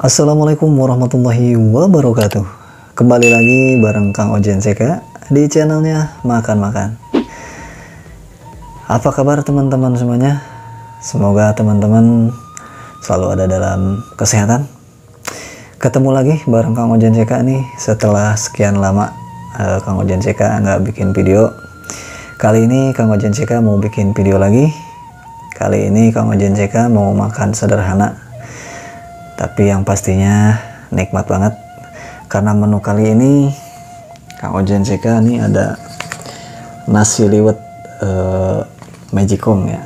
Assalamualaikum warahmatullahi wabarakatuh. Kembali lagi bareng Kang Ojen CK di channelnya Makan-Makan. Apa kabar teman-teman semuanya? Semoga teman-teman selalu ada dalam kesehatan. Ketemu lagi bareng Kang Ojen CK nih setelah sekian lama Kang Ojen CK nggak bikin video. Kali ini Kang Ojen CK mau bikin video lagi. Kali ini Kang Ojen CK mau makan sederhana, tapi yang pastinya nikmat banget. Karena menu kali ini Kang Ojen CK nih ada nasi liwet magicom ya.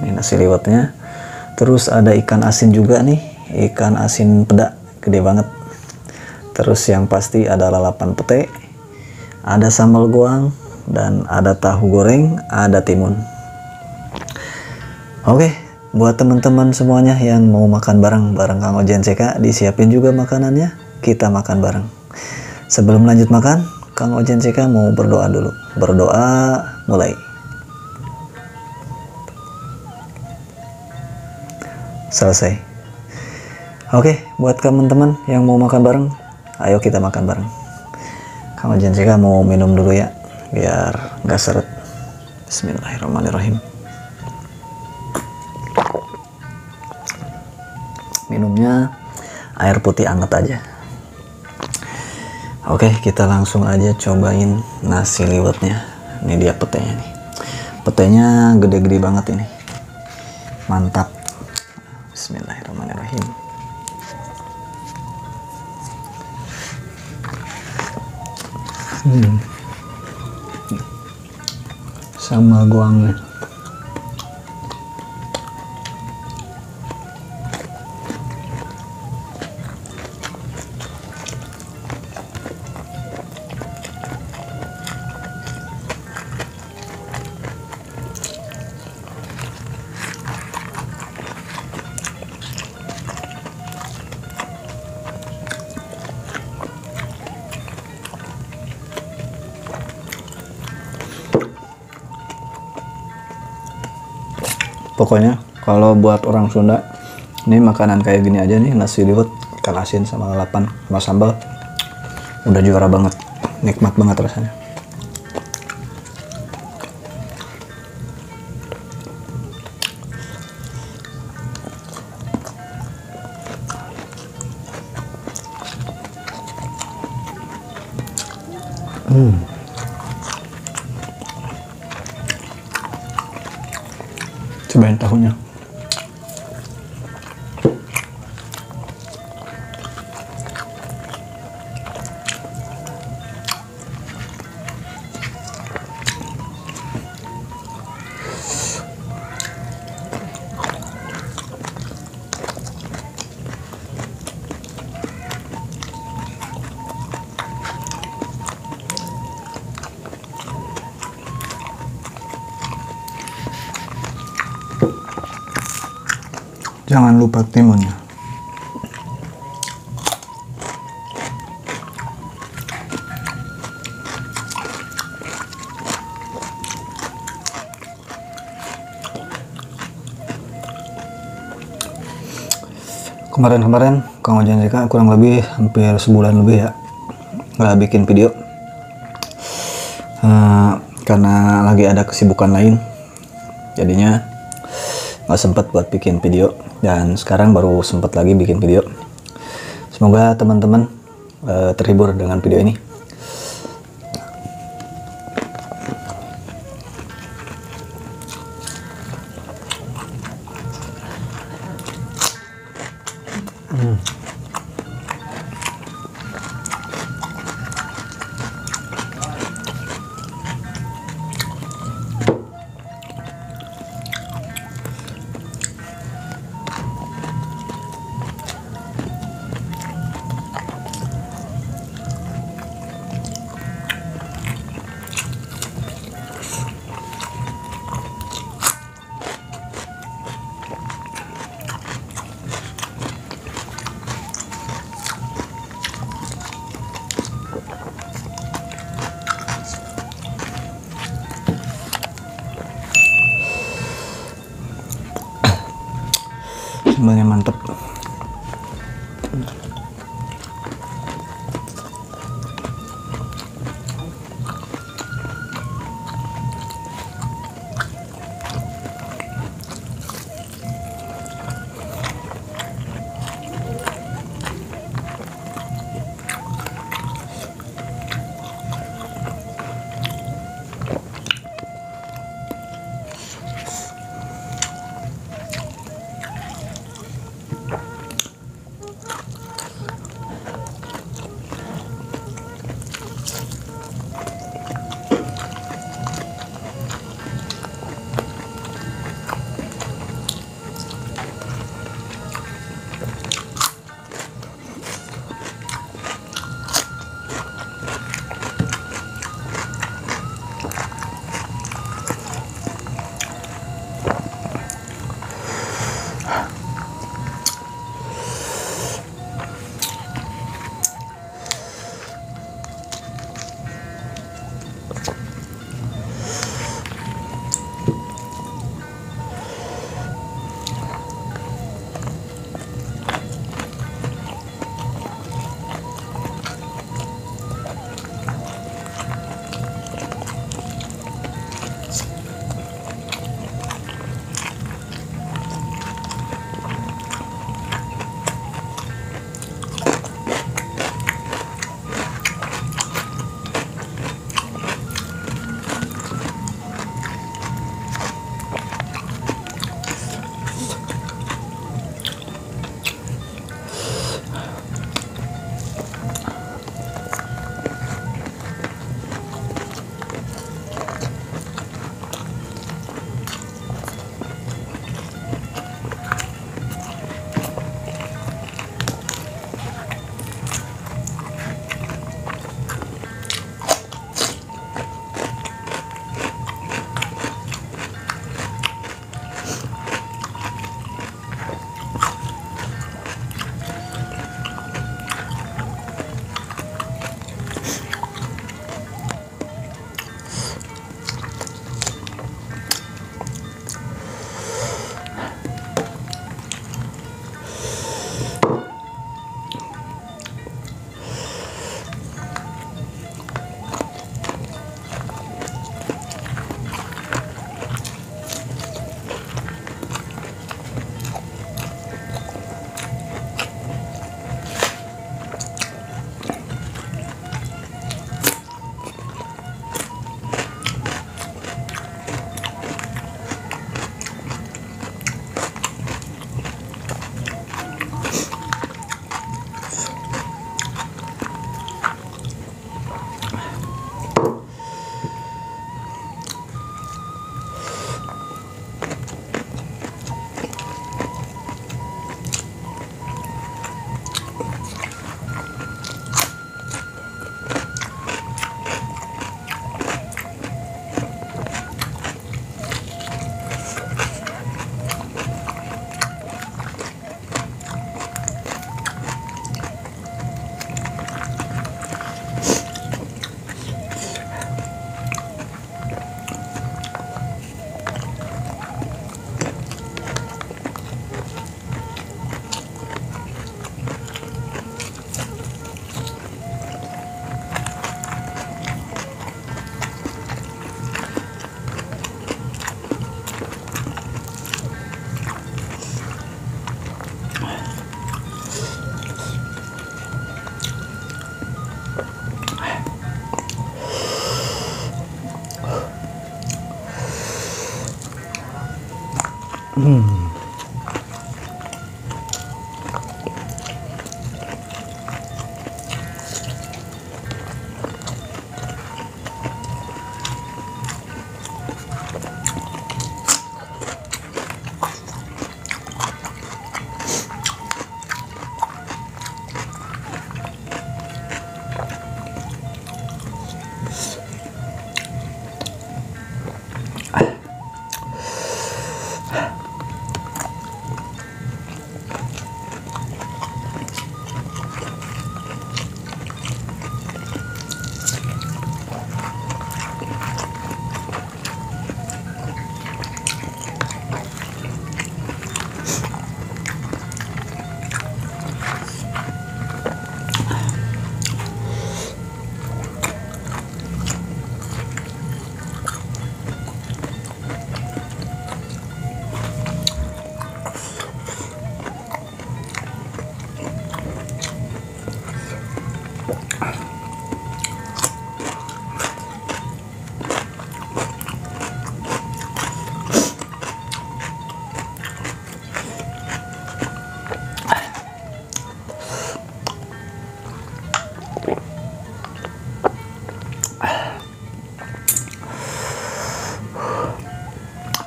Ini nasi liwetnya. Terus ada ikan asin juga nih, ikan asin peda gede banget. Terus yang pasti ada lalapan pete, ada sambal goang, dan ada tahu goreng, ada timun. Oke, buat teman-teman semuanya yang mau makan bareng Kang Ojen CK, disiapin juga makanannya, kita makan bareng. Sebelum lanjut makan, Kang Ojen CK mau berdoa dulu. Berdoa, mulai. Selesai. Oke, buat teman-teman yang mau makan bareng, ayo kita makan bareng. Kang Ojen CK mau minum dulu ya, biar nggak seret. Bismillahirrahmanirrahim. Minumnya air putih anget aja. Oke, kita langsung aja cobain nasi liwetnya. Ini dia petenya nih. Petenya gede-gede banget ini. Mantap. Bismillahirrahmanirrahim. Sama goangnya. Pokoknya kalau buat orang Sunda, ini makanan kayak gini aja nih, nasi liwet, ikan asin sama lalapan sama sambal, udah juara banget, nikmat banget rasanya. Cobain tahunya. Jangan lupa timunnya. Kemarin Kang Ojen CK kurang lebih hampir sebulan lebih ya nggak bikin video, karena lagi ada kesibukan lain, jadinya nggak sempet buat bikin video. Dan sekarang baru sempat lagi bikin video. Semoga teman-teman terhibur dengan video ini. Sambalnya mantep.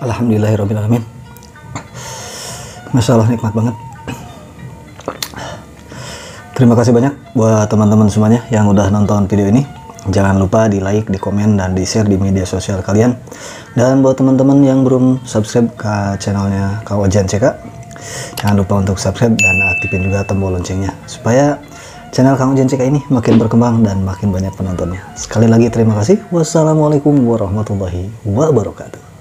Alhamdulillahirrabbilalamin. Masya Allah, nikmat banget. Terima kasih banyak buat teman-teman semuanya yang udah nonton video ini. Jangan lupa di like, di komen, dan di share di media sosial kalian. Dan buat teman-teman yang belum subscribe ke channelnya Kang Ojan CK, jangan lupa untuk subscribe dan aktifin juga tombol loncengnya supaya channel Kang Ojan CK ini makin berkembang dan makin banyak penontonnya. Sekali lagi terima kasih. Wassalamualaikum warahmatullahi wabarakatuh.